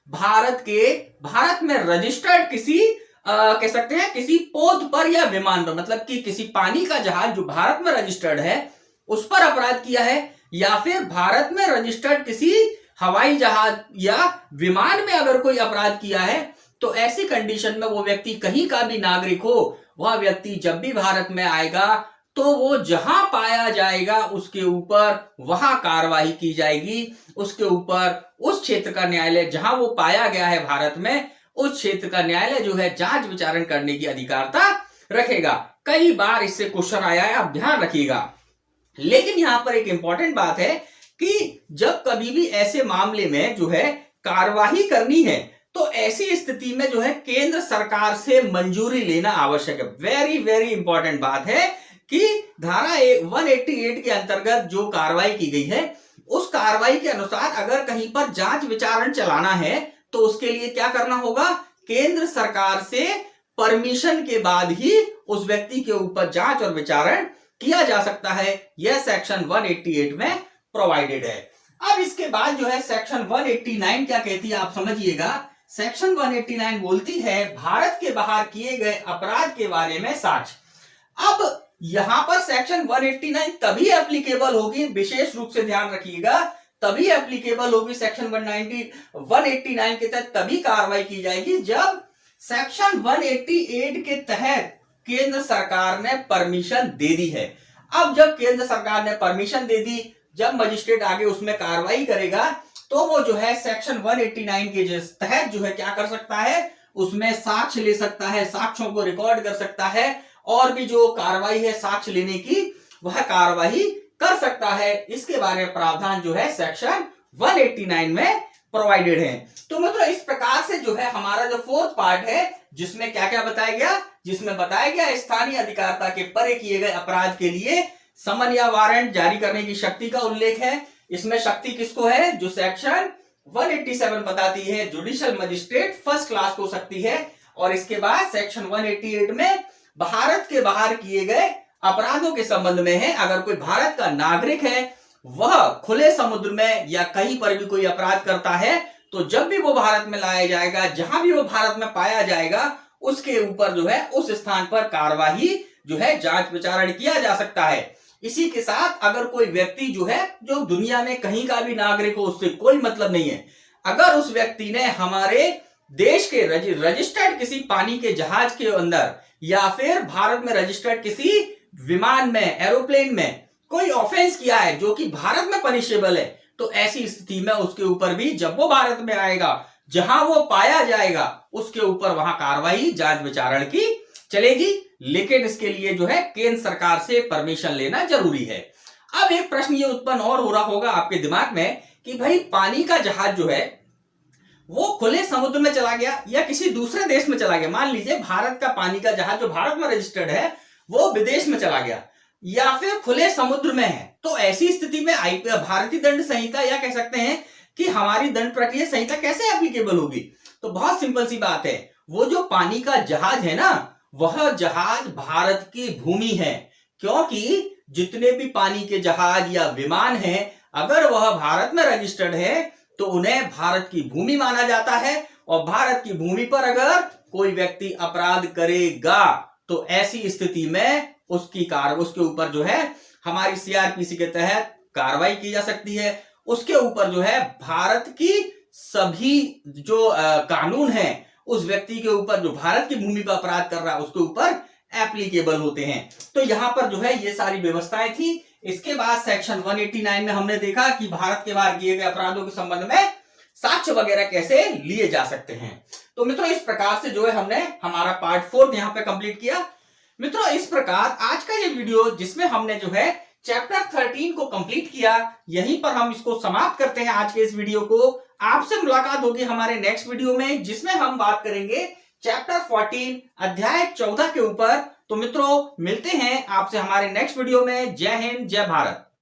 भारत में रजिस्टर्ड किसी कह सकते हैं किसी पोत पर या विमान पर, मतलब कि किसी पानी का जहाज जो भारत में रजिस्टर्ड है उस पर अपराध किया है, या फिर भारत में रजिस्टर्ड किसी हवाई जहाज या विमान में अगर कोई अपराध किया है, तो ऐसी कंडीशन में वो व्यक्ति कहीं का भी नागरिक हो, वह व्यक्ति जब भी भारत में आएगा तो वो जहां पाया जाएगा उसके ऊपर वहां कार्रवाई की जाएगी, उसके ऊपर उस क्षेत्र का न्यायालय जहां वो पाया गया है भारत में, उस क्षेत्र का न्यायालय जो है जांच विचारण करने की अधिकारता रखेगा। कई बार इससे क्वेश्चन आया है, आप ध्यान रखिएगा। लेकिन यहां पर एक इंपॉर्टेंट बात है कि जब कभी भी ऐसे मामले में जो है कार्यवाही करनी है तो ऐसी स्थिति में जो है केंद्र सरकार से मंजूरी लेना आवश्यक है। वेरी वेरी इंपॉर्टेंट बात है कि धारा 188 के अंतर्गत जो कार्रवाई की गई है उस कार्रवाई के अनुसार अगर कहीं पर जांच विचारण चलाना है तो उसके लिए क्या करना होगा, केंद्र सरकार से परमिशन के बाद ही उस व्यक्ति के ऊपर जांच और विचारण किया जा सकता है। यह सेक्शन 188 में प्रोवाइडेड है। अब इसके बाद जो है सेक्शन 189 क्या कहती है आप समझिएगा। सेक्शन 189 बोलती है भारत के बाहर किए गए अपराध के बारे में साक्ष्य। अब यहां पर सेक्शन 189 तभी एप्लीकेबल होगी, विशेष रूप से ध्यान रखिएगा, तभी एप्लीकेबल होगी सेक्शन 189 के तहत तभी कार्रवाई की जाएगी जब सेक्शन 188 के तहत केंद्र सरकार ने परमिशन दे दी है। अब जब केंद्र सरकार ने परमिशन दे दी, जब मजिस्ट्रेट आगे उसमें कार्रवाई करेगा तो वो जो है सेक्शन 189 के तहत जो है क्या कर सकता है, उसमें साक्ष्य ले सकता है, साक्ष्यों को रिकॉर्ड कर सकता है और भी जो कार्रवाई है साक्ष्य लेने की वह कार्रवाई कर सकता है। इसके बारे में प्रावधान जो है सेक्शन 189 में प्रोवाइडेड है। तो मतलब इस प्रकार से जो है हमारा जो फोर्थ पार्ट है जिसमें क्या क्या बताया गया, जिसमें बताया गया स्थानीय अधिकारता के परे किए गए अपराध के लिए समन या वारंट जारी करने की शक्ति का उल्लेख है। इसमें शक्ति किसको है, जो सेक्शन 187 बताती है जुडिशियल मजिस्ट्रेट फर्स्ट क्लास हो सकती है और इसके बाद सेक्शन 188 में भारत के बाहर किए गए अपराधों के संबंध में है। अगर कोई भारत का नागरिक है, वह खुले समुद्र में या कहीं पर भी कोई अपराध करता है, तो जब भी वो भारत में लाया जाएगा, जहां भी वो भारत में पाया जाएगा, उसके ऊपर जो है उस स्थान पर कार्यवाही जो है जांच विचारण किया जा सकता है। इसी के साथ अगर कोई व्यक्ति जो है जो दुनिया में कहीं का भी नागरिक हो, उससे कोई मतलब नहीं है, अगर उस व्यक्ति ने हमारे देश के रजिस्टर्ड किसी पानी के जहाज के अंदर या फिर भारत में रजिस्टर्ड किसी विमान में, एरोप्लेन में कोई ऑफेंस किया है जो कि भारत में पनिशेबल है, तो ऐसी स्थिति में उसके ऊपर भी जब वो भारत में आएगा, जहां वो पाया जाएगा, उसके ऊपर वहां कार्रवाई जांच विचारण की चलेगी। लेकिन इसके लिए जो है केंद्र सरकार से परमिशन लेना जरूरी है। अब एक प्रश्न ये उत्पन्न और हो रहा होगा आपके दिमाग में कि भाई पानी का जहाज जो है वो खुले समुद्र में चला गया या किसी दूसरे देश में चला गया। मान लीजिए भारत का पानी का जहाज जो भारत में रजिस्टर्ड है वो विदेश में चला गया या फिर खुले समुद्र में है, तो ऐसी स्थिति में भारतीय दंड संहिता या कह सकते हैं कि हमारी दंड प्रक्रिया संहिता कैसे एप्लीकेबल होगी। तो बहुत सिंपल सी बात है, वो जो पानी का जहाज है ना, वह जहाज भारत की भूमि है, क्योंकि जितने भी पानी के जहाज या विमान हैं, अगर वह भारत में रजिस्टर्ड है तो उन्हें भारत की भूमि माना जाता है। और भारत की भूमि पर अगर कोई व्यक्ति अपराध करेगा तो ऐसी स्थिति में उसके ऊपर जो है हमारी सीआरपीसी के तहत कार्रवाई की जा सकती है। उसके ऊपर जो है भारत की सभी जो कानून है उस व्यक्ति के ऊपर जो भारत की भूमि पर अपराध कर रहा है उसके ऊपर एप्लीकेबल होते हैं। तो यहां पर जो है ये सारी व्यवस्थाएं थी। इसके बाद सेक्शन 189 में हमने देखा कि भारत के बाहर किए गए अपराधों के संबंध में साक्ष्य वगैरह कैसे लिए जा सकते हैं। तो मित्रों इस प्रकार से जो है हमने हमारा पार्ट 4 यहाँ पे कंप्लीट किया। मित्रों इस प्रकार आज का ये वीडियो जिसमें हमने जो है चैप्टर 13 को कंप्लीट किया, यहीं पर हम इसको समाप्त करते हैं आज के इस वीडियो को। आपसे मुलाकात होगी हमारे नेक्स्ट वीडियो में, जिसमें हम बात करेंगे चैप्टर 14 अध्याय 14 के ऊपर। तो मित्रों मिलते हैं आपसे हमारे नेक्स्ट वीडियो में। जय हिंद, जय भारत।